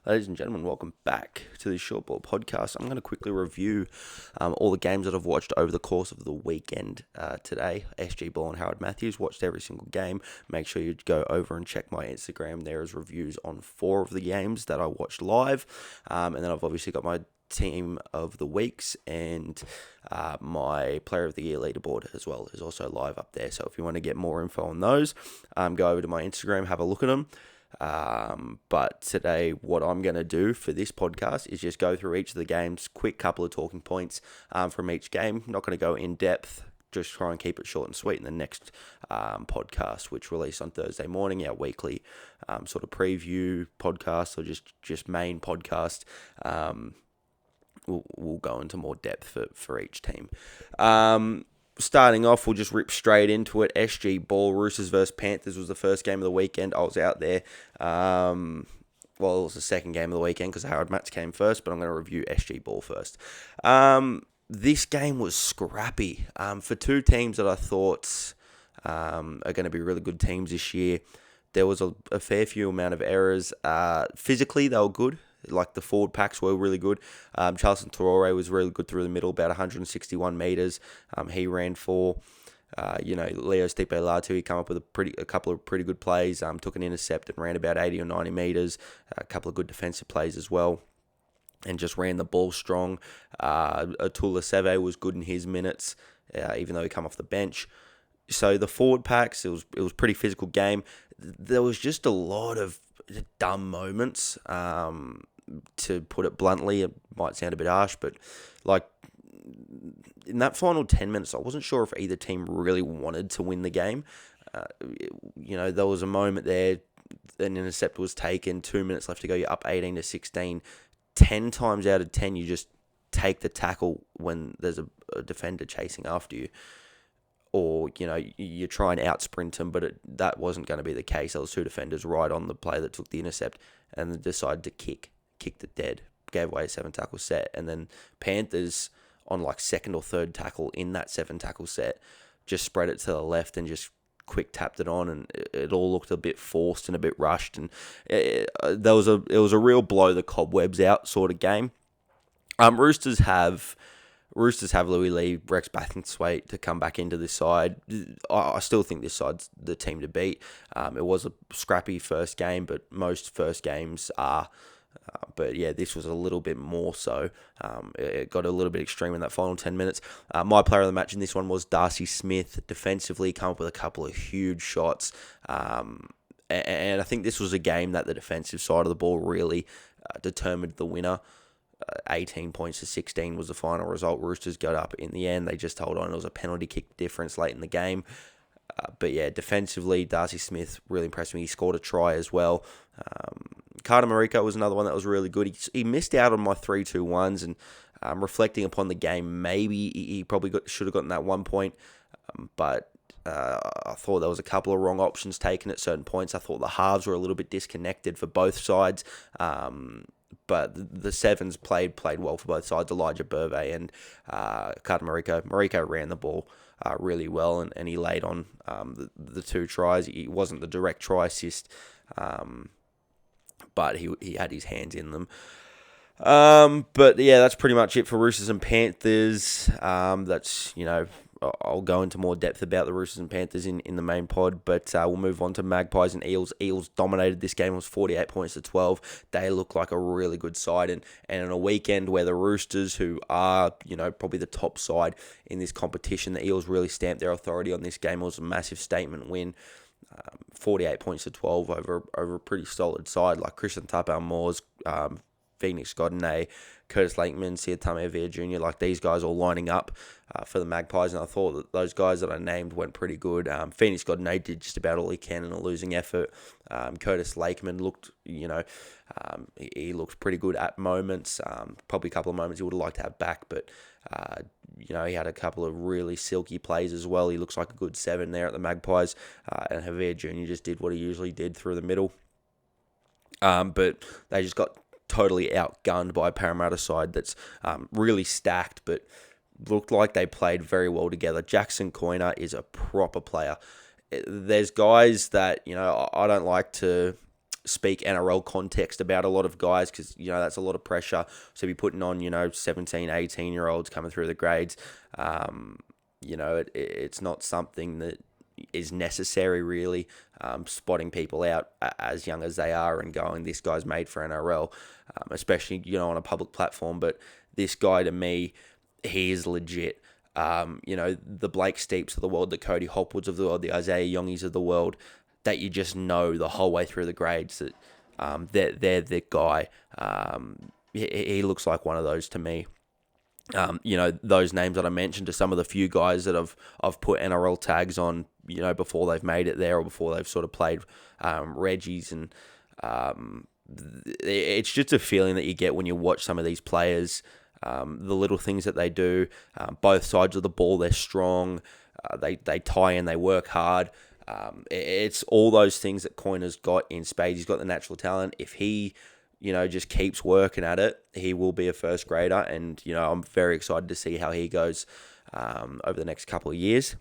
Ladies and gentlemen, welcome back to the Short Ball Podcast. I'm going to quickly review all the games that I've watched over the course of the weekend today. SG Ball and Howard Matthews watched every single game. Make sure you go over and check my Instagram. There is reviews on 4 of the games that I watched live. And then I've obviously got my team of the weeks and my player of the year leaderboard as well is also live up there. So if you want to get more info on those, go over to my Instagram, have a look at them. But today, what I'm going to do for this podcast is just go through each of the games, quick couple of talking points from each game. Not going to go in depth, just try and keep it short and sweet in the next podcast, which release on Thursday morning, our weekly sort of preview podcast or just main podcast. We'll go into more depth for each team. Starting off, we'll just rip straight into it. SG Ball, Roosters versus Panthers was the first game of the weekend. I was out there. Well, it was the second game of the weekend because Howard Matts came first, but I'm going to review SG Ball first. This game was scrappy for two teams that I thought are going to be really good teams this year. There was a fair few amount of errors. Physically, they were good. Like the forward packs were really good. Charleston Traore was really good through the middle, about 161 metres. He ran for, Leo Stipe Latu. He came up with a couple of pretty good plays. Took an intercept and ran about 80 or 90 metres. A couple of good defensive plays as well. And just ran the ball strong. Atula Seve was good in his minutes, even though he came off the bench. So the forward packs, it was a pretty physical game. There was just a lot of dumb moments. To put it bluntly, it might sound a bit harsh, but like in that final 10 minutes, I wasn't sure if either team really wanted to win the game. There was a moment there, an intercept was taken, 2 minutes left to go, you're up 18-16. 10 times out of 10, you just take the tackle when there's a defender chasing after you. Or, you try and out-sprint them, but that wasn't going to be the case. There was two defenders right on the player that took the intercept and then decided to kick the dead, gave away a 7-tackle set. And then Panthers, on like second or third tackle in that 7-tackle set, just spread it to the left and just quick tapped it on, and it all looked a bit forced and a bit rushed. And it was a real blow the cobwebs out sort of game. Roosters have Louis Lee, Rex Bathwaite to come back into this side. I still think this side's the team to beat. It was a scrappy first game, but most first games are. But yeah, this was a little bit more so. It got a little bit extreme in that final 10 minutes. My player of the match in this one was Darcy Smith. Defensively, come up with a couple of huge shots. And I think this was a game that the defensive side of the ball really determined the winner. 18 points to 16 was the final result. Roosters got up in the end. They just held on. It was a penalty kick difference late in the game. But yeah, defensively, Darcy Smith really impressed me. He scored a try as well. Carter Mariko was another one that was really good. He missed out on my 3-2-1s, and reflecting upon the game, maybe he probably should have gotten that 1 point. But I thought there was a couple of wrong options taken at certain points. I thought the halves were a little bit disconnected for both sides. But the sevens played well for both sides. Elijah Burvey and Carter Mariko. Mariko ran the ball really well, and he laid on the two tries. He wasn't the direct try assist, but he had his hands in them. But yeah, that's pretty much it for Roosters and Panthers. I'll go into more depth about the Roosters and Panthers in the main pod, but we'll move on to Magpies and Eels. Eels dominated this game. It was 48 points to 12. They look like a really good side, and on a weekend where the Roosters, who are, probably the top side in this competition, the Eels really stamped their authority on this game. It was a massive statement win. 48 points to 12 over a pretty solid side like Christian Tapau-Moores, Phoenix Godinay, Curtis Lakeman, Siatame Avia Jr., like these guys all lining up for the Magpies, and I thought that those guys that I named went pretty good. Phoenix Godinay did just about all he can in a losing effort. Curtis Lakeman looked, he looked pretty good at moments. Probably a couple of moments he would have liked to have back, but he had a couple of really silky plays as well. He looks like a good 7 there at the Magpies, and Javier Jr. just did what he usually did through the middle. But they just got totally outgunned by a Parramatta side that's really stacked, but looked like they played very well together. Jackson Coyner is a proper player. There's guys that, I don't like to speak NRL context about a lot of guys because, that's a lot of pressure. So be putting on, 17, 18-year-olds coming through the grades. It's not something that is necessary, really. Spotting people out as young as they are and going, this guy's made for NRL, especially, on a public platform. But this guy, to me, he is legit. The Blake Steeps of the world, the Cody Hopwoods of the world, the Isaiah Yongis of the world, that you just know the whole way through the grades that they're the guy. He looks like one of those to me. Those names that I mentioned are some of the few guys that I've put NRL tags on, before they've made it there or before they've sort of played Reggie's. And it's just a feeling that you get when you watch some of these players. The little things that they do, both sides of the ball, they're strong, they tie in, they work hard. It's all those things that Coyner's got in spades. He's got the natural talent. If he, just keeps working at it, he will be a first grader. And, I'm very excited to see how he goes over the next couple of years.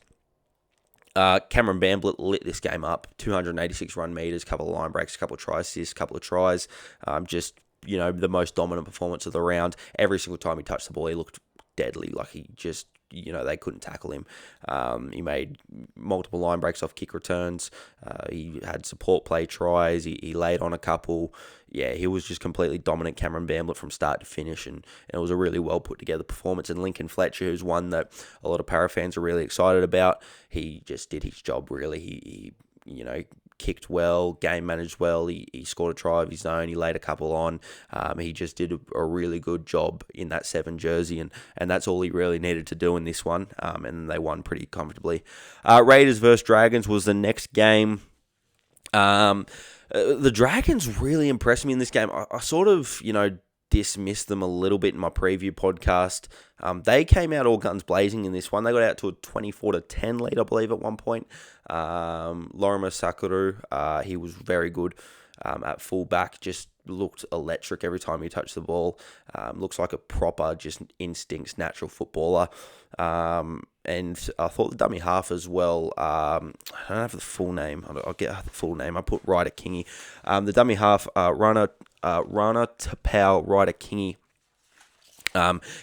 Cameron Bamblett lit this game up. 286 run meters, couple of line breaks, couple of try assists, couple of tries. The most dominant performance of the round. Every single time he touched the ball, he looked deadly. Like he just, they couldn't tackle him. He made multiple line breaks off kick returns. He had support play tries. He laid on a couple. Yeah, he was just completely dominant, Cameron Bamblett, from start to finish. And it was a really well put together performance. And Lincoln Fletcher, who's one that a lot of para fans are really excited about, he just did his job, really. He kicked well, game managed well. He scored a try of his own. He laid a couple on. He just did a really good job in that 7 jersey, and that's all he really needed to do in this one. And they won pretty comfortably. Raiders versus Dragons was the next game. The Dragons really impressed me in this game. I sort of, dismissed them a little bit in my preview podcast. They came out all guns blazing in this one. They got out to a 24-10 lead, I believe, at one point. Lorimer Sakuru, he was very good at fullback, just looked electric every time he touched the ball. Looks like a proper, just instincts, natural footballer. And I thought the dummy half as well. I don't have the full name. I'll get the full name. I put Ryder Kingy. The dummy half, Rana Tapau Ryder Kingy.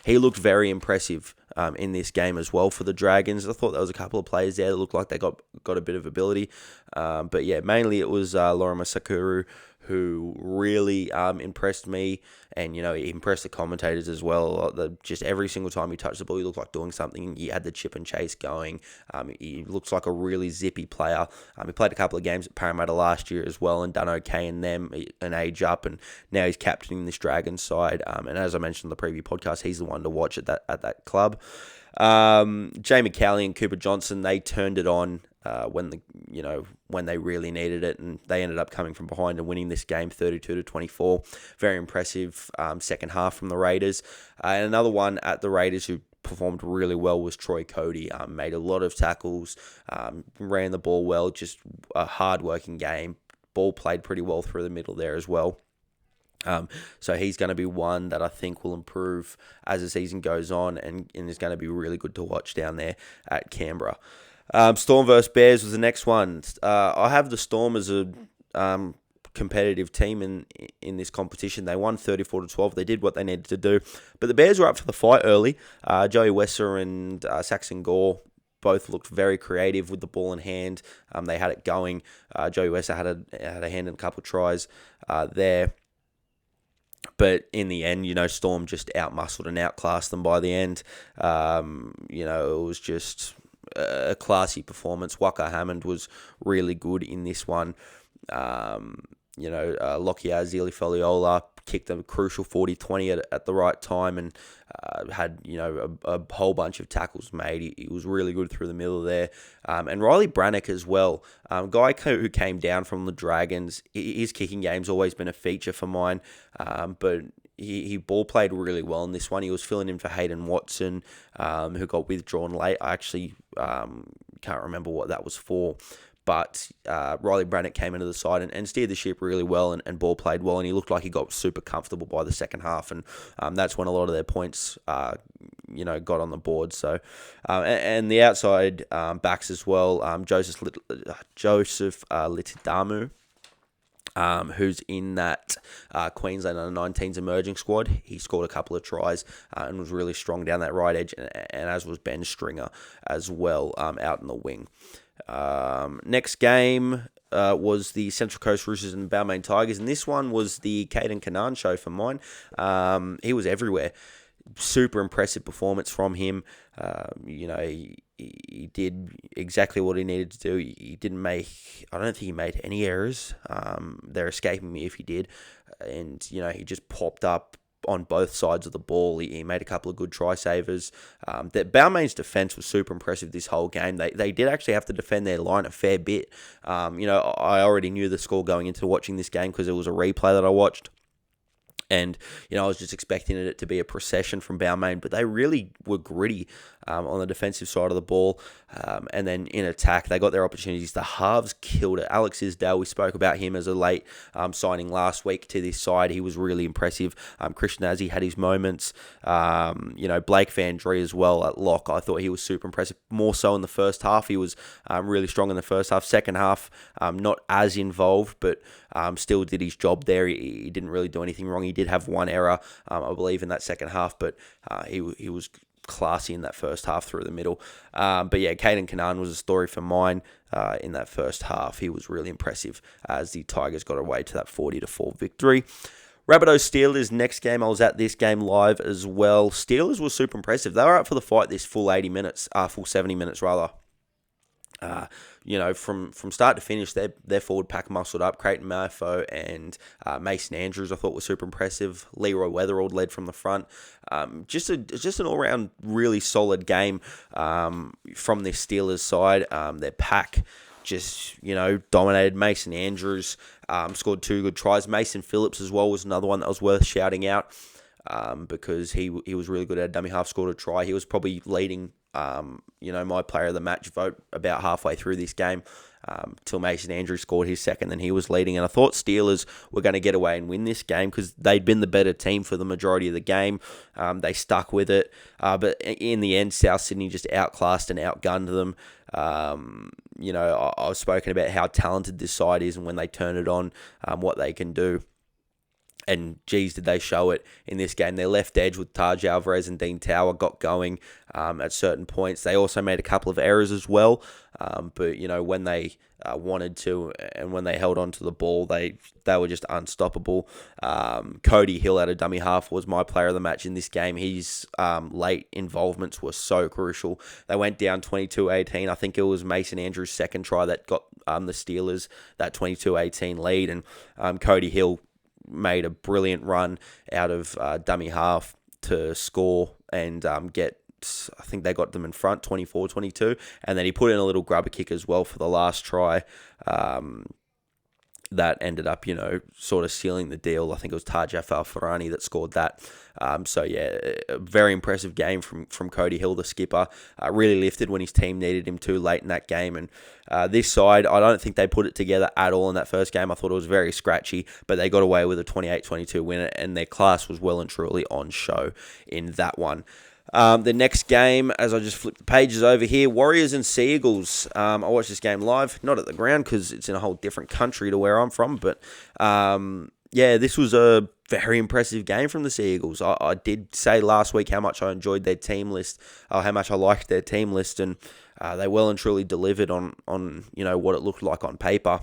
He looked very impressive in this game as well for the Dragons. I thought there was a couple of players there that looked like they got a bit of ability. But yeah, mainly it was Lorimer Sakuru who really impressed me, and he impressed the commentators as well. Just every single time he touched the ball, he looked like doing something. He had the chip and chase going. He looks like a really zippy player. He played a couple of games at Parramatta last year as well and done okay in them, an age up, and now he's captaining this Dragons side. And as I mentioned in the preview podcast, he's the one to watch at that club. Jamie Cowley and Cooper Johnson, they turned it on when they really needed it, and they ended up coming from behind and winning this game 32-24. Very impressive second half from the Raiders. And another one at the Raiders who performed really well was Troy Cody. Made a lot of tackles, ran the ball well, just a hard-working game. Ball played pretty well through the middle there as well. So he's going to be one that I think will improve as the season goes on, and is going to be really good to watch down there at Canberra. Storm versus Bears was the next one. I have the Storm as a competitive team in this competition. They won 34-12. They did what they needed to do. But the Bears were up for the fight early. Joey Wesser and Saxon Gore both looked very creative with the ball in hand. They had it going. Joey Wesser had a hand in a couple of tries there. But in the end, Storm just outmuscled and outclassed them by the end. It was just a classy performance. Waka Hammond was really good in this one. Lockyer Zili-Foliola kicked a crucial 40-20 at the right time, and had a whole bunch of tackles made. He was really good through the middle there. And Riley Brannock as well, guy who came down from the Dragons. His kicking game's always been a feature for mine, but he ball played really well in this one. He was filling in for Hayden Watson, who got withdrawn late. I actually can't remember what that was for. But Riley Brannock came into the side and steered the ship really well and ball played well, and he looked like he got super comfortable by the second half, and that's when a lot of their points got on the board. So and the outside backs as well, Joseph Litidamu. who's in that Queensland under-19s emerging squad. He scored a couple of tries and was really strong down that right edge, and as was Ben Stringer as well out in the wing. Next game was the Central Coast Roosters and the Balmain Tigers, and this one was the Caden Kanan show for mine. He was everywhere. Super impressive performance from him. He did exactly what he needed to do. He didn't make, I don't think he made any errors. They're escaping me if he did. And, he just popped up on both sides of the ball. He made a couple of good try savers. That Balmain's defence was super impressive this whole game. They did actually have to defend their line a fair bit. I already knew the score going into watching this game because it was a replay that I watched. And, I was just expecting it to be a procession from Balmain, but they really were gritty on the defensive side of the ball. And then in attack, they got their opportunities. The halves killed it. Alex Isdale, we spoke about him as a late signing last week to this side. He was really impressive. Christian Azzi had his moments. Blake Van Dree as well at lock. I thought he was super impressive. More so in the first half. He was really strong in the first half. Second half, not as involved, but still did his job there. He didn't really do anything wrong. He did have one error, I believe, in that second half, but he was classy in that first half through the middle. Caden Kanan was a story for mine in that first half. He was really impressive as the Tigers got away to that 40-4 victory. Rabbitohs Steelers, next game. I was at this game live as well. Steelers were super impressive. They were up for the fight this full 70 minutes rather. From start to finish, their forward pack muscled up. Creighton Malifaux and Mason Andrews, I thought, was super impressive. Leroy Weatherald led from the front. Just an all-round really solid game from this Steelers side. Their pack just, dominated. Mason Andrews scored 2 good tries. Mason Phillips as well was another one that was worth shouting out because he was really good at a dummy half, scored a try. He was probably leading my player of the match vote about halfway through this game till Mason Andrews scored his second, then he was leading. And I thought Steelers were going to get away and win this game because they'd been the better team for the majority of the game. They stuck with it. But in the end, South Sydney just outclassed and outgunned them. I've spoken about how talented this side is and when they turn it on, what they can do. And geez, did they show it in this game. Their left edge with Taj Alvarez and Dean Tower got going at certain points. They also made a couple of errors as well. But when they wanted to and when they held on to the ball, they were just unstoppable. Cody Hill at a dummy half was my player of the match in this game. His late involvements were so crucial. They went down 22-18. I think it was Mason Andrews' second try that got the Steelers that 22-18 lead. And Cody Hill made a brilliant run out of dummy half to score and I think they got them in front 24-22, and then he put in a little grubber kick as well for the last try that ended up, sort of sealing the deal. I think it was Tajaf Al-Farani that scored that. A very impressive game from Cody Hill, the skipper. Really lifted when his team needed him to late in that game. And this side, I don't think they put it together at all in that first game. I thought it was very scratchy, but they got away with a 28-22 win, and their class was well and truly on show in that one. The next game, as I just flip the pages over here, Warriors and Sea Eagles. I watched this game live, not at the ground because it's in a whole different country to where I'm from. But this was a very impressive game from the Sea Eagles. I did say last week how much I enjoyed their team list, how much I liked their team list, and they well and truly delivered on what it looked like on paper.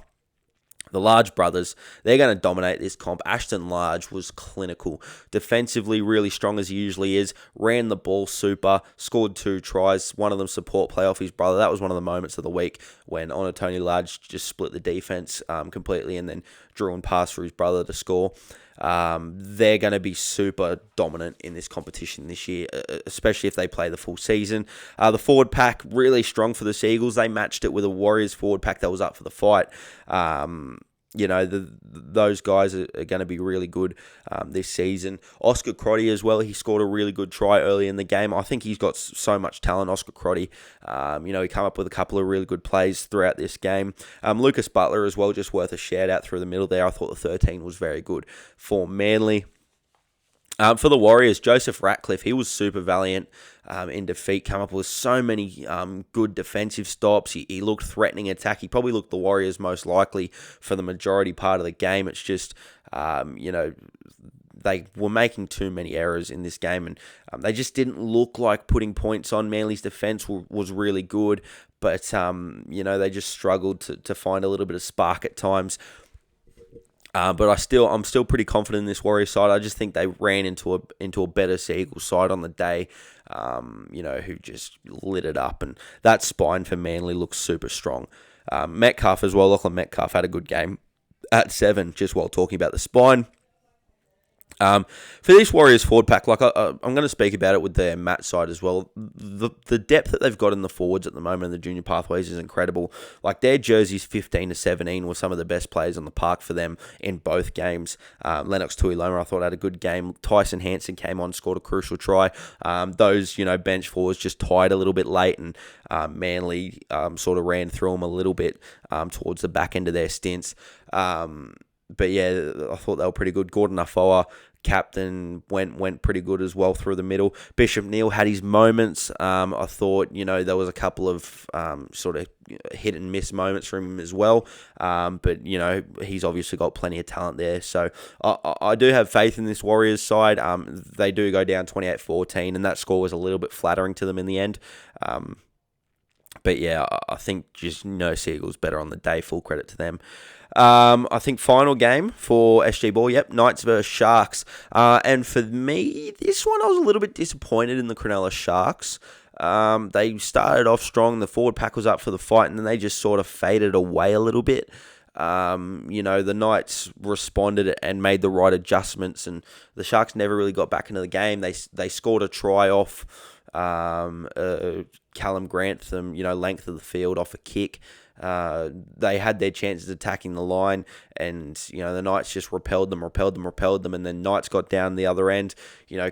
The Large brothers, they're going to dominate this comp. Ashton Large was clinical. Defensively, really strong as he usually is. Ran the ball super. Scored 2 tries. One of them support play off his brother. That was one of the moments of the week when Tony Large just split the defense completely and then drew and passed for his brother to score. They're going to be super dominant in this competition this year, especially if they play the full season. The forward pack, really strong for the Seagulls. They matched it with a Warriors forward pack that was up for the fight. Those guys are going to be really good this season. Oscar Crotty as well. He scored a really good try early in the game. I think he's got so much talent, Oscar Crotty. He came up with a couple of really good plays throughout this game. Lucas Butler as well, just worth a shout out through the middle there. I thought the 13 was very good for Manly. For the Warriors, Joseph Ratcliffe, he was super valiant in defeat, come up with so many good defensive stops. He looked threatening attack. He probably looked the Warriors most likely for the majority part of the game. It's just, they were making too many errors in this game, and they just didn't look like putting points on. Manly's defense was really good, but, they just struggled to find a little bit of spark at times. But I'm still pretty confident in this Warriors side. I just think they ran into a better Seagulls side on the day, who just lit it up, and that spine for Manly looks super strong. Metcalf as well. Lachlan Metcalf had a good game at 7. Just while talking about the spine. For this Warriors forward pack, I'm going to speak about it with their Matt side as well. The depth that they've got in the forwards at the moment in the junior pathways is incredible. Like, their jerseys 15 to 17 were some of the best players on the park for them in both games. Lennox Tuiloma, I thought, had a good game. Tyson Hansen came on, scored a crucial try. Those bench forwards just tied a little bit late, and Manly sort of ran through them a little bit towards the back end of their stints. But yeah, I thought they were pretty good. Gordon Afoa, captain, went pretty good as well through the middle. Bishop Neal had his moments. I thought, there was a couple of sort of hit and miss moments from him as well. But, he's obviously got plenty of talent there. So I do have faith in this Warriors side. They do go down 28-14, and that score was a little bit flattering to them in the end. But yeah, I think just Seagulls better on the day. Full credit to them. I think final game for SG Ball, Knights versus Sharks. And for me, this one I was a little bit disappointed in the Cronulla Sharks. They started off strong, the forward pack was up for the fight, and then they just sort of faded away a little bit. The Knights responded and made the right adjustments, and the Sharks never really got back into the game. They scored a try off Callum Grantham, length of the field off a kick. They had their chances attacking the line, and the Knights just repelled them, and then Knights got down the other end,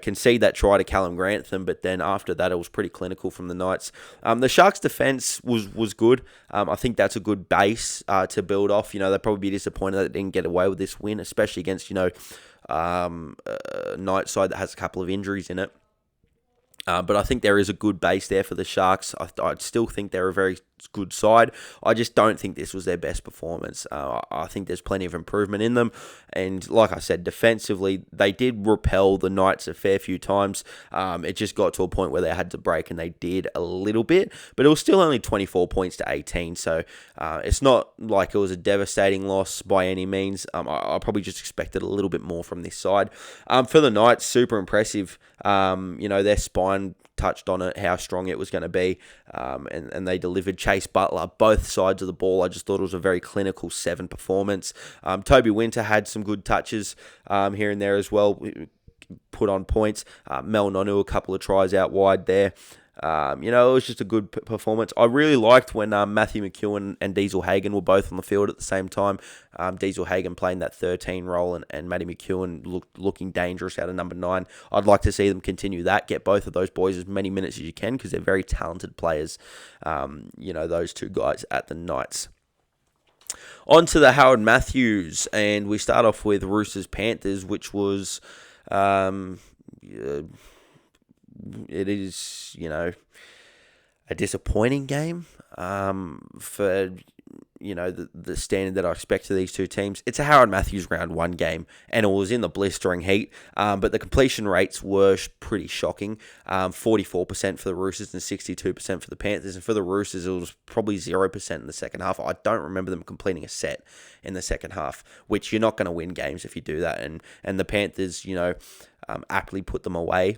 concede that try to Callum Grantham, but then after that it was pretty clinical from the Knights. The Sharks' defence was good. I think that's a good base to build off. They'll probably be disappointed that they didn't get away with this win, especially against a Knights side that has a couple of injuries in it. But I think there is a good base there for the Sharks. I still think they're a very good side. I just don't think this was their best performance. I think there's plenty of improvement in them. And like I said, defensively, they did repel the Knights a fair few times. It just got to a point where they had to break, and they did a little bit. But it was still only 24 points to 18. So it's not like it was a devastating loss by any means. I probably just expected a little bit more from this side. For the Knights, super impressive. Their spine touched on it, how strong it was going to be, and they delivered. Chase Butler, both sides of the ball. I just thought it was a very clinical 7 performance. Toby Winter had some good touches here and there as well, put on points. Mel Nonu, a couple of tries out wide there. It was just a good performance. I really liked when Matthew McEwen and Diesel Hagen were both on the field at the same time. Diesel Hagen playing that 13 role, and Matty McEwen looking dangerous out of number 9. I'd like to see them continue that, get both of those boys as many minutes as you can, because they're very talented players, those two guys at the Knights. On to the Howard Matthews, and we start off with Roosters Panthers, which was... it is, a disappointing game for, the standard that I expect of these two teams. It's a Howard Matthews round 1 game, and it was in the blistering heat, but the completion rates were pretty shocking. 44% for the Roosters and 62% for the Panthers, and for the Roosters it was probably 0% in the second half. I don't remember them completing a set in the second half, which you're not going to win games if you do that, and the Panthers, aptly put them away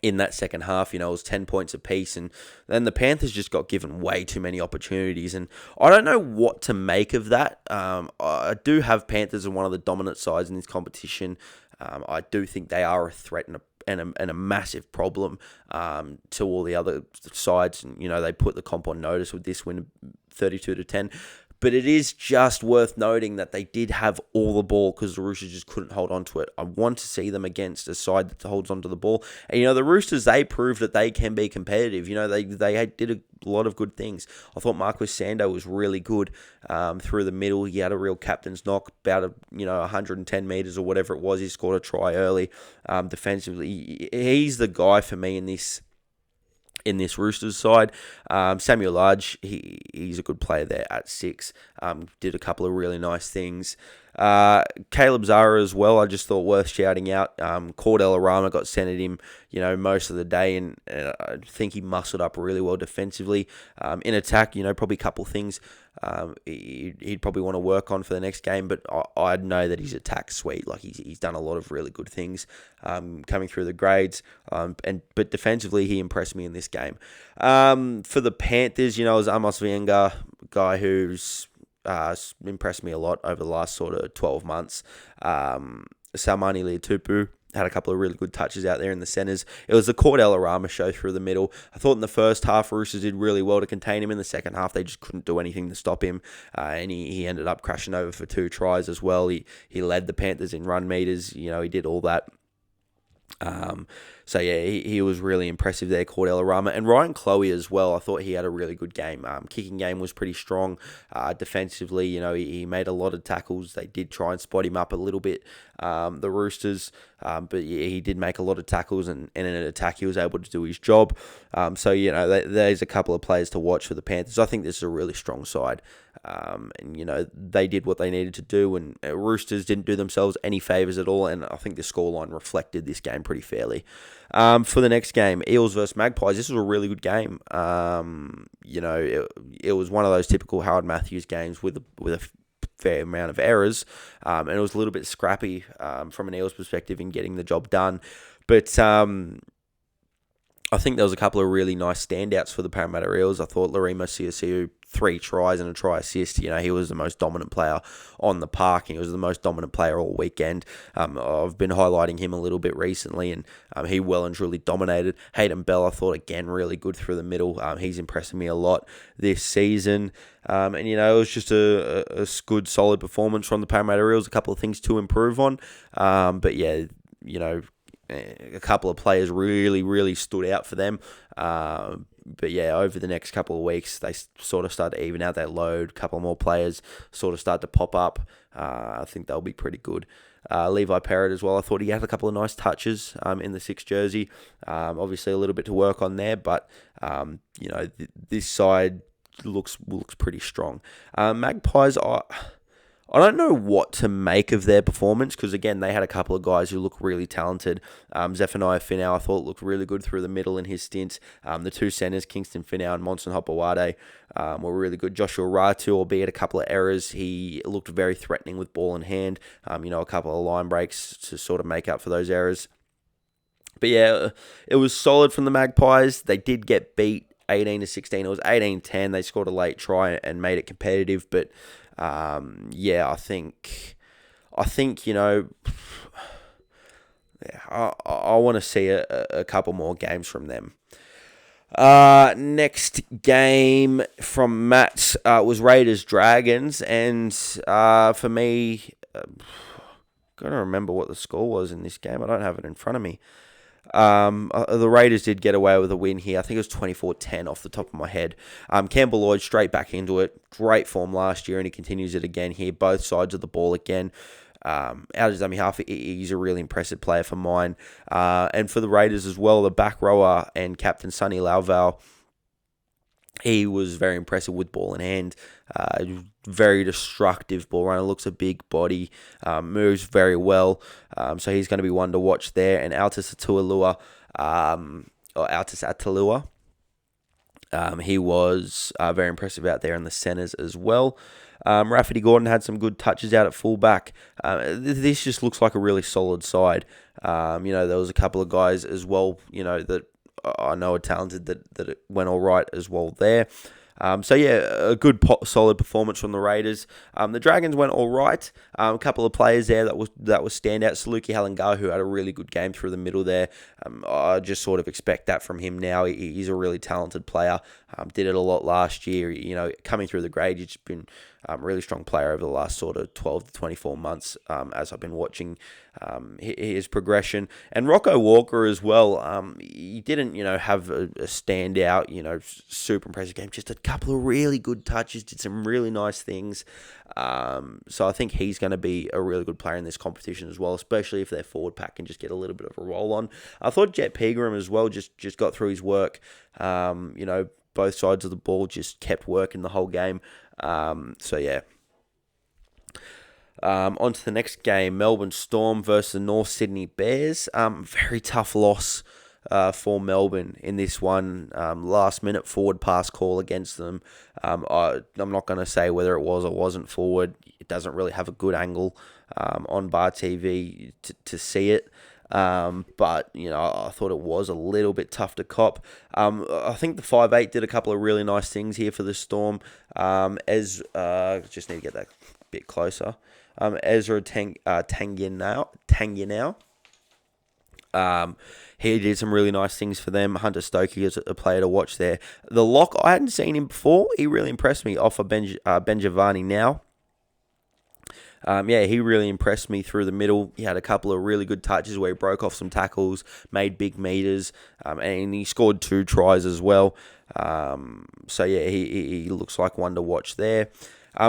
in that second half. It was 10 points apiece, and then the Panthers just got given way too many opportunities, and I don't know what to make of that. I do have Panthers as one of the dominant sides in this competition. I do think they are a threat and a massive problem to all the other sides, and they put the comp on notice with this win, 32-10. But it is just worth noting that they did have all the ball because the Roosters just couldn't hold on to it. I want to see them against a side that holds on to the ball. And, the Roosters, they proved that they can be competitive. They did a lot of good things. I thought Marquis Sando was really good through the middle. He had a real captain's knock, about 110 metres or whatever it was. He scored a try early. Defensively, he's the guy for me in this Roosters side. Samuel Large, he's a good player there at 6. Did a couple of really nice things. Caleb Zara as well, I just thought worth shouting out. Cordell Arama got sent at him, most of the day, and I think he muscled up really well defensively. In attack, probably a couple things he'd probably want to work on for the next game, but I know that his attack's sweet. Like he's done a lot of really good things coming through the grades, but defensively he impressed me in this game. For the Panthers, it was Amos Vienga, guy who's impressed me a lot over the last sort of 12 months. Salmani Leotupu had a couple of really good touches out there in the centres. It was the Cordell Arama show through the middle. I thought in the first half, Roosters did really well to contain him. In the second half, they just couldn't do anything to stop him. And he ended up crashing over for 2 tries as well. He led the Panthers in run meters. He did all that. So yeah, he was really impressive there, Cordell Arama. And Ryan Chloe as well, I thought he had a really good game. Kicking game was pretty strong. Defensively, he made a lot of tackles. They did try and spot him up a little bit, the Roosters. But yeah, he did make a lot of tackles, and in an attack, he was able to do his job. So, there's a couple of players to watch for the Panthers. I think this is a really strong side. And they did what they needed to do, and Roosters didn't do themselves any favours at all, and I think the scoreline reflected this game pretty fairly. For the next game, Eels versus Magpies, this was a really good game. It was one of those typical Howard Matthews games with a fair amount of errors, and it was a little bit scrappy from an Eels perspective in getting the job done. But I think there was a couple of really nice standouts for the Parramatta Eels. I thought Larimo Siosiu, 3 tries and a try assist. He was the most dominant player on the park, and he was the most dominant player all weekend. I've been highlighting him a little bit recently, and he well and truly dominated. Hayden Bell, I thought, again, really good through the middle. He's impressing me a lot this season. And, it was just a good, solid performance from the Parramatta Eels. A couple of things to improve on. But, yeah, a couple of players really, really stood out for them. But yeah, over the next couple of weeks, they sort of start to even out that load. A couple more players sort of start to pop up. I think they'll be pretty good. Levi Perrott as well. I thought he had a couple of nice touches in the 6 jersey. Obviously, a little bit to work on there, but this side looks pretty strong. Magpies I don't know what to make of their performance because, again, they had a couple of guys who look really talented. Zephaniah Finau, I thought, looked really good through the middle in his stint. The 2 centres, Kingston Finau and Monson Hopewade, were really good. Joshua Ratu, albeit a couple of errors, he looked very threatening with ball in hand. A couple of line breaks to sort of make up for those errors. But, yeah, it was solid from the Magpies. They did get beat 18-16. It was 18-10. They scored a late try and made it competitive, but... I think I want to see a couple more games from them. Next game from Matt was Raiders Dragons, and for me, gotta remember what the score was in this game. I don't have it in front of me. The Raiders did get away with a win here. I think it was 24-10 off the top of my head. Campbell Lloyd straight back into it. Great form last year, and he continues it again here. Both sides of the ball again. Out of his dummy half, he's a really impressive player for mine. And for the Raiders as well, the back rower and captain Sonny Lauval, he was very impressive with ball in hand. Very destructive ball runner. Looks a big body. Moves very well. So he's going to be one to watch there. And Altis Atalua, he was very impressive out there in the centres as well. Rafferty Gordon had some good touches out at fullback. This just looks like a really solid side. There was a couple of guys as well, that I know are talented that it went all right as well there. A good solid performance from the Raiders. The Dragons went all right. A couple of players there that was standout. Saluki Halangar, who had a really good game through the middle there. I just sort of expect that from him now. He's a really talented player. Did it a lot last year. Coming through the grade, he's been Really strong player over the last sort of 12 to 24 months as I've been watching his progression. And Rocco Walker as well, he didn't, have a standout, super impressive game. Just a couple of really good touches, did some really nice things. So I think he's going to be a really good player in this competition as well, especially if their forward pack can just get a little bit of a roll on. I thought Jet Pegram as well just got through his work. Both sides of the ball just kept working the whole game. So yeah. On to the next game, Melbourne Storm versus the North Sydney Bears. Very tough loss for Melbourne in this one. Last minute forward pass call against them. I'm not going to say whether it was or wasn't forward. It doesn't really have a good angle on Bar TV to see it. But, I thought it was a little bit tough to cop. I think the 5'8" did a couple of really nice things here for the Storm. Just need to get that a bit closer. Ezra Tangianau. He did some really nice things for them. Hunter Stokey is a player to watch there. The lock, I hadn't seen him before. He really impressed me off of Benjavani now. He really impressed me through the middle. He had a couple of really good touches where he broke off some tackles, made big meters, and he scored 2 tries as well. He looks like one to watch there.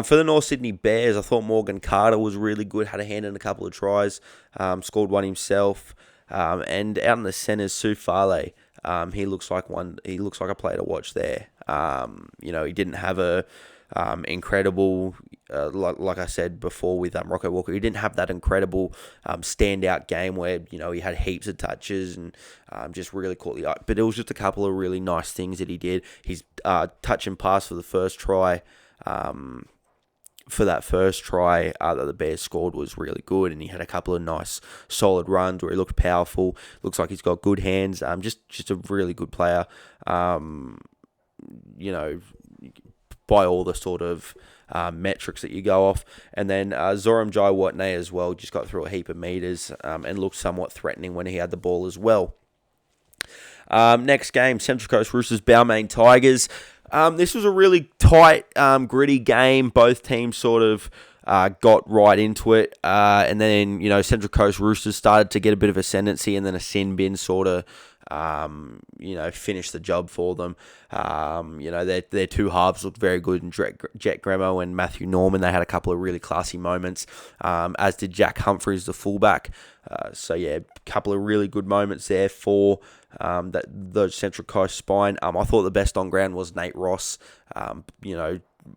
For the North Sydney Bears, I thought Morgan Carter was really good, had a hand in a couple of tries, scored one himself. And out in the centres, Sue Farley, he looks like a player to watch there. He didn't have a incredible, like I said before with Rocco Walker, he didn't have that incredible standout game where, he had heaps of touches and just really caught the eye. But it was just a couple of really nice things that he did. His touch and pass for the first try, that the Bears scored was really good, and he had a couple of nice solid runs where he looked powerful. Looks like he's got good hands. Just a really good player. By all the sort of metrics that you go off. And then Zoram Jaiwatne as well just got through a heap of meters and looked somewhat threatening when he had the ball as well. Next game, Central Coast Roosters, Balmain Tigers. This was a really tight, gritty game. Both teams sort of got right into it. And then, Central Coast Roosters started to get a bit of ascendancy, and then a sin bin sort of, finished the job for them. Their 2 halves looked very good, and Jet Gremo and Matthew Norman, they had a couple of really classy moments, as did Jack Humphries, the fullback. A couple of really good moments there for the Central Coast spine. I thought the best on ground was Nate Ross.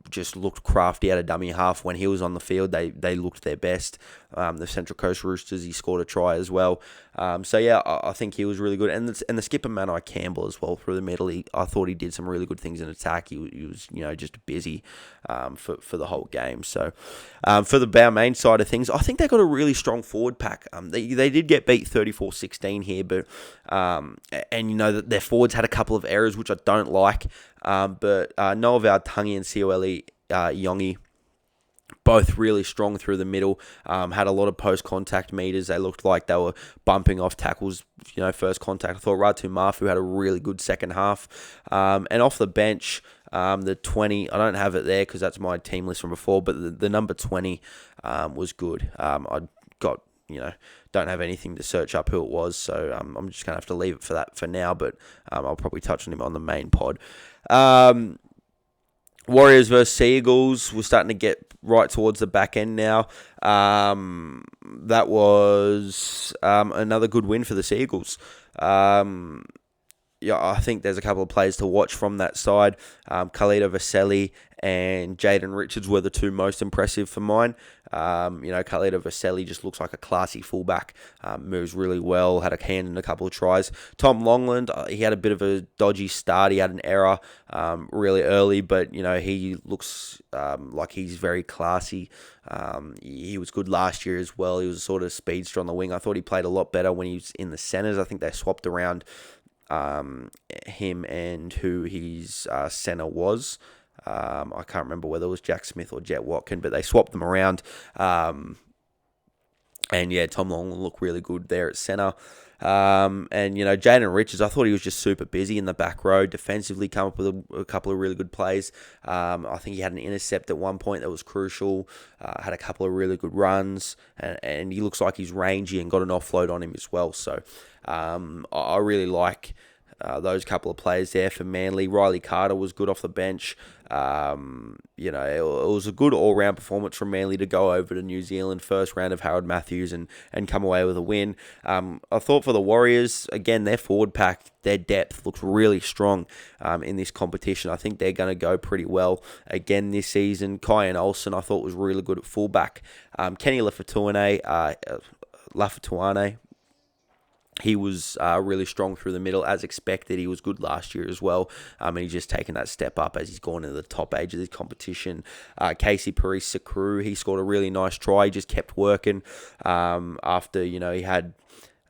Just looked crafty at a dummy half when he was on the field. They looked their best. The Central Coast Roosters, he scored a try as well. I think he was really good. And the skipper, Manai Campbell, as well, through the middle. I thought he did some really good things in attack. He was just busy for the whole game. So for the Balmain side of things, I think they got a really strong forward pack. They did get beat 34-16 here, but that their forwards had a couple of errors, which I don't like. But Noah Vautangi and Ciole Yongi, both really strong through the middle, had a lot of post-contact meters. They looked like they were bumping off tackles, first contact. I thought Ratu Mafu had a really good second half. And off the bench, the 20, I don't have it there because that's my team list from before, but the number 20 was good. I got, don't have anything to search up who it was, so I'm just going to have to leave it for that for now, but I'll probably touch on him on the main pod. Warriors versus Seagulls. We're starting to get right towards the back end now. That was another good win for the Seagulls. I think there's a couple of players to watch from that side. Khalida Vaselli and Jaden Richards were the 2 most impressive for mine. Khalida Vaselli just looks like a classy fullback, moves really well, had a hand in a couple of tries. Tom Longland, he had a bit of a dodgy start. He had an error really early, but, he looks like he's very classy. He was good last year as well. He was a sort of speedster on the wing. I thought he played a lot better when he was in the centres. I think they swapped around him and who his centre was. I can't remember whether it was Jack Smith or Jet Watkin, but they swapped them around. And yeah, Tom Long looked really good there at centre. And, Jaden Richards, I thought he was just super busy in the back row, defensively come up with a couple of really good plays. I think he had an intercept at one point that was crucial, had a couple of really good runs, and he looks like he's rangy and got an offload on him as well. So I really like those couple of players there for Manly. Riley Carter was good off the bench. It was a good all-round performance from Manly to go over to New Zealand, first round of Harold Matthews, and come away with a win. I thought for the Warriors, again, their forward pack, their depth looks really strong in this competition. I think they're going to go pretty well again this season. Kyan Olsen, I thought, was really good at fullback. Kenny Lafatuane, he was really strong through the middle, as expected. He was good last year as well, and he's just taken that step up as he's gone into the top age of this competition. Casey Paris-Sakru, he scored a really nice try. He just kept working after, he had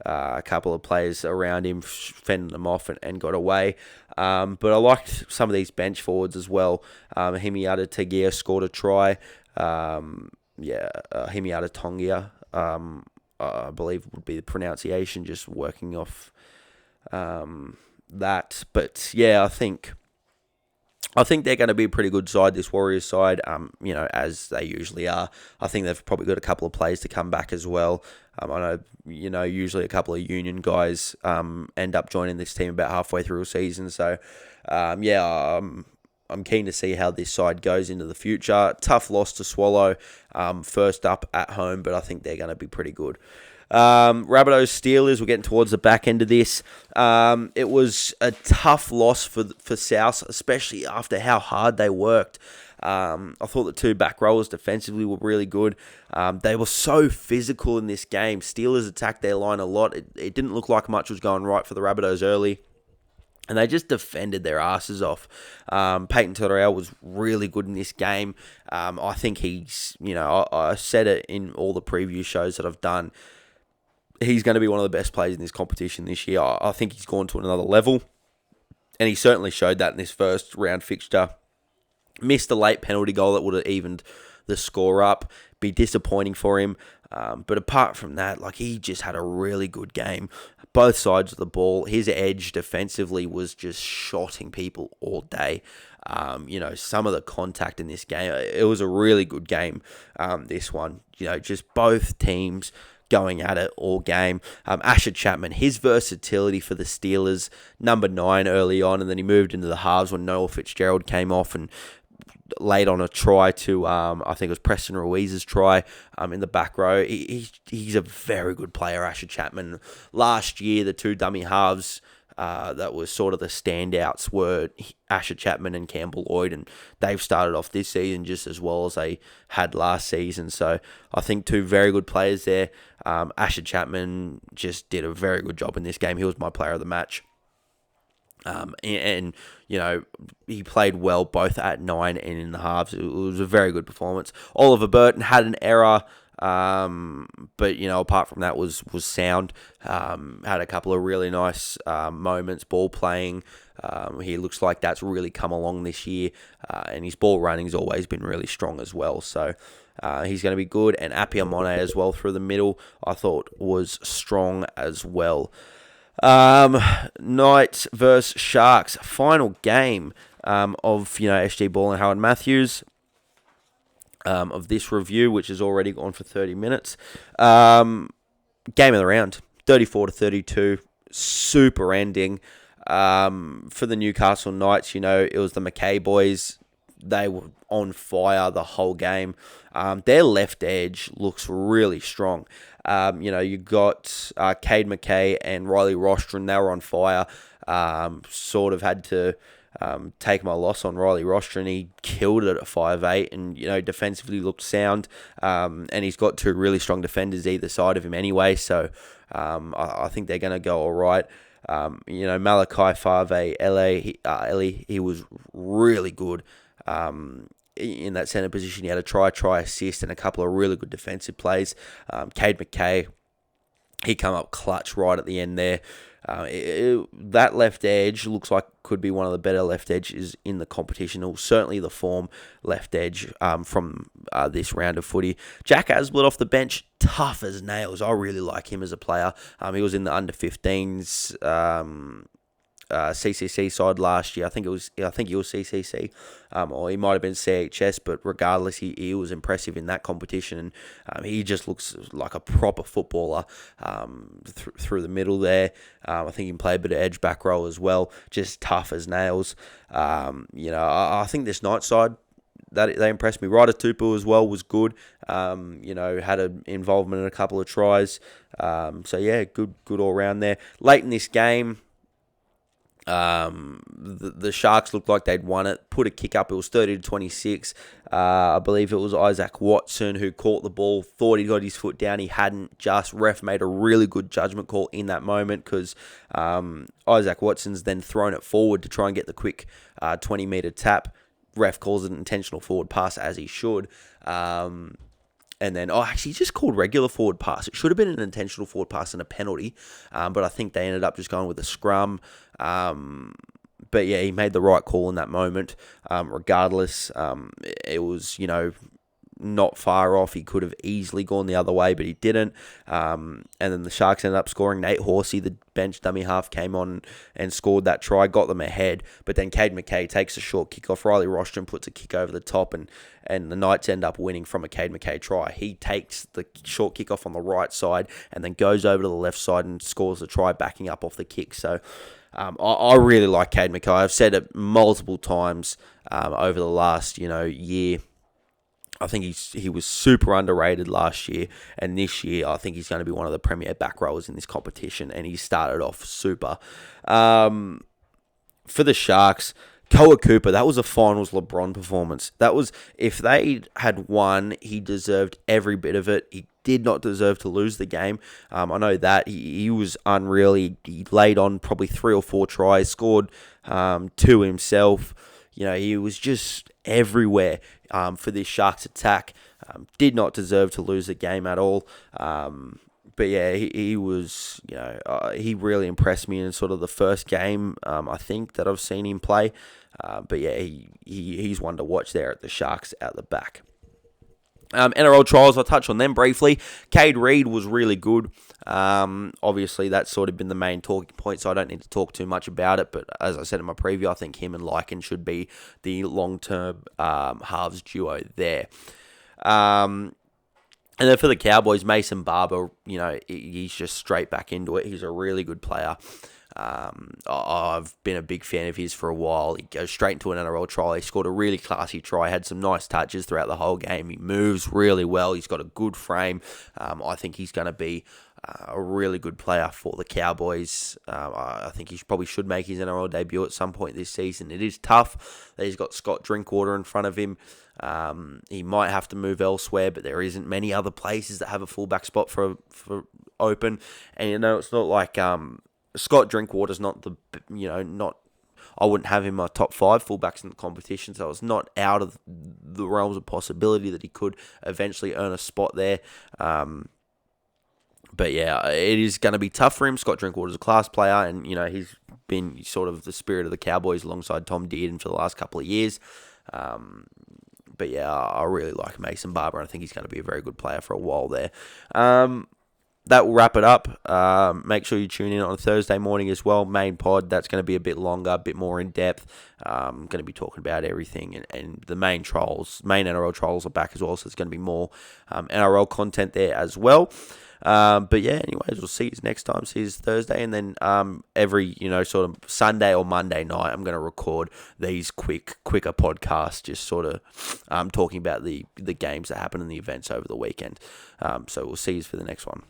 a couple of players around him fending them off and got away. But I liked some of these bench forwards as well. Himiata Tagia scored a try. Himiata Tongia, I believe would be the pronunciation, just working off that. But yeah, I think they're going to be a pretty good side, this Warriors side, as they usually are. I think they've probably got a couple of players to come back as well. I know, usually a couple of union guys end up joining this team about halfway through a season. So, I'm keen to see how this side goes into the future. Tough loss to swallow, first up at home, but I think they're going to be pretty good. Rabbitohs Steelers, we're getting towards the back end of this. It was a tough loss for South, especially after how hard they worked. I thought the two back rowers defensively were really good. They were so physical in this game. Steelers attacked their line a lot. It didn't look like much was going right for the Rabbitohs early, and they just defended their asses off. Peyton Torreira was really good in this game. I think he's, I said it in all the preview shows that I've done, he's going to be one of the best players in this competition this year. I think he's gone to another level, and he certainly showed that in this first round fixture. Missed a late penalty goal that would have evened the score up. Be disappointing for him. But apart from that, he just had a really good game. Both sides of the ball. His edge defensively was just shotting people all day. Some of the contact in this game, it was a really good game, this one. Just both teams going at it all game. Asher Chapman, his versatility for the Steelers, number 9 early on, and then he moved into the halves when Noel Fitzgerald came off and laid on a try to, I think it was Preston Ruiz's try in the back row. He's a very good player, Asher Chapman. Last year, the two dummy halves that were sort of the standouts were Asher Chapman and Campbell Lloyd, and they've started off this season just as well as they had last season. So I think two very good players there. Asher Chapman just did a very good job in this game. He was my player of the match. He played well both at 9 and in the halves. It was a very good performance. Oliver Burton had an error, but apart from that was sound. Had a couple of really nice moments, ball playing. He looks like that's really come along this year, and his ball running's always been really strong as well. So he's going to be good. And Apia Mone as well through the middle, I thought was strong as well. Knights versus Sharks, final game of SG Ball and Howard Matthews of this review, which has already gone for 30 minutes. Game of the round, 34-32, super ending for the Newcastle Knights. It was the McKay boys. They were on fire the whole game. Their left edge looks really strong. You got Cade McKay and Riley Rostron. They were on fire. Sort of had to take my loss on Riley Rostron. He killed it at 5'8", and defensively looked sound. And he's got two really strong defenders either side of him anyway. So I think they're going to go all right. Malachi Fave Ellie, he was really good. In that centre position, he had a try assist, and a couple of really good defensive plays. Cade McKay, He come up clutch right at the end there. That left edge looks like could be one of the better left edges in the competition, or certainly the form left edge from this round of footy. Jack Aslett off the bench, tough as nails. I really like him as a player. He was in the under 15s CCC side last year. I think he was CCC, or he might have been CHS. But regardless, he was impressive in that competition. He just looks like a proper footballer through the middle there. I think he can play a bit of edge back row as well. Just tough as nails. I think this night side, that they impressed me. Ryder Tupu as well was good. Had an involvement in a couple of tries. Good all round there. Late in this game, the Sharks looked like they'd won it. Put a kick up. It was 30-26. I believe it was Isaac Watson who caught the ball. Thought he got his foot down. He hadn't. Just ref made a really good judgment call in that moment, because Isaac Watson's then thrown it forward to try and get the quick 20-meter tap. Ref calls it an intentional forward pass, as he should. And then, he just called regular forward pass. It should have been an intentional forward pass and a penalty, but I think they ended up just going with a scrum. But yeah, he made the right call in that moment. Regardless, it was, not far off. He could have easily gone the other way, but he didn't. And then the Sharks ended up scoring. Nate Horsey, the bench dummy half, came on and scored that try, got them ahead. But then Cade McKay takes a short kick off. Riley Rostrom puts a kick over the top, and the Knights end up winning from a Cade McKay try. He takes the short kick off on the right side and then goes over to the left side and scores the try, backing up off the kick. So I really like Cade McKay. I've said it multiple times over the last year. I think he was super underrated last year, and this year I think he's going to be one of the premier back rowers in this competition, and he started off super. For the Sharks, Koa Cooper, that was a finals LeBron performance. That was, if they had won, he deserved every bit of it. He did not deserve to lose the game. I know that. He was unreal. He laid on probably 3 or 4 tries, scored 2 himself. He was just everywhere for this Sharks attack. Did not deserve to lose the game at all. But yeah, he was, he really impressed me in sort of the first game, I think, that I've seen him play. But yeah, he's one to watch there at the Sharks out the back. NRL trials, I'll touch on them briefly. Cade Reed was really good. Obviously, that's sort of been the main talking point, so I don't need to talk too much about it. But as I said in my preview, I think him and Lycan should be the long-term halves duo there. And then for the Cowboys, Mason Barber, he's just straight back into it. He's a really good player. I've been a big fan of his for a while. He goes straight into an NRL try. He scored a really classy try, had some nice touches throughout the whole game. He moves really well. He's got a good frame. I think he's going to be a really good player for the Cowboys. I think he probably should make his NRL debut at some point this season. It is tough that he's got Scott Drinkwater in front of him. He might have to move elsewhere, but there isn't many other places that have a fullback spot for open. And it's not like Scott Drinkwater's not I wouldn't have him in my top 5 fullbacks in the competition, so it's not out of the realms of possibility that he could eventually earn a spot there. But yeah, it is going to be tough for him. Scott Drinkwater's a class player, and he's been sort of the spirit of the Cowboys alongside Tom Dearden for the last couple of years. But yeah, I really like Mason Barber, and I think he's going to be a very good player for a while there. That will wrap it up. Make sure you tune in on Thursday morning as well. Main pod, that's going to be a bit longer, a bit more in depth. I'm going to be talking about everything, and the main NRL trials are back as well, so there's going to be more NRL content there as well. But yeah, anyways, we'll see you next time. See you Thursday, and then every sort of Sunday or Monday night, I'm going to record these quicker podcasts, just sort of talking about the games that happen and the events over the weekend. So we'll see you for the next one.